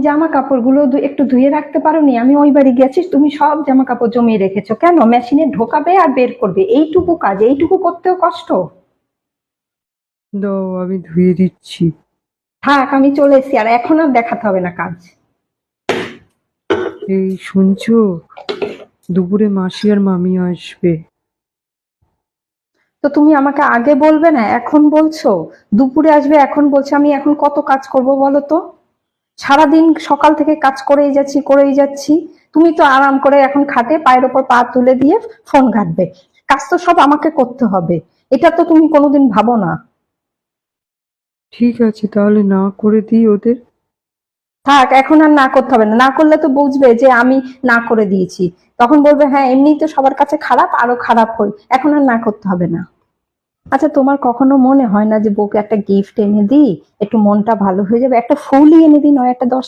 জামা কাপড়গুলো একটু ধুয়ে রাখতে পারোনি? আমি ওই বাড়ি গেছি, তুমি সব জামা কাপড় জমিয়ে রেখেছো কেন? মেশিনে ঢোকাবে আর বের করবে, এইটুকু কাজ, এইটুকু করতেও কষ্ট? দাও আমি ধুয়ে দিচ্ছি। থাক, আমি চলে এসেছি, আর এখন আর দেখাতে হবে না কাজ। এই শুনছো, দুপুরে মাসি আর মামি আসবে। তো তুমি আমাকে আগে বলবে না, এখন বলছো? দুপুরে আসবে এখন বলছো, আমি এখন কত কাজ করব বলো তো? সারাদিন সকাল থেকে কাজ করেই যাচ্ছি। তুমি তো আরাম করে এখন খাটে পায়ের ওপর পা তুলে দিয়ে ফোন ঘাঁটবে। কাজ তো সব আমাকে করতে হবে, এটা তো তুমি কোনোদিন ভাবো না। ঠিক আছে, তাহলে না করে দিই ওদের। থাক, এখন আর না করতে হবে না, না করলে তো বুঝবে যে আমি না করে দিয়েছি। তখন বলবে হ্যাঁ এমনিই তো সবার কাছে খারাপ, আরো খারাপ হই। এখন আর না করতে হবে না। আচ্ছা, তোমার কখনো মনে হয় না যে বউকে একটা গিফট এনে দিই, একটু মনটা ভালো হয়ে যাবে? একটা ফুলই এনে দিই, নয় একটা 10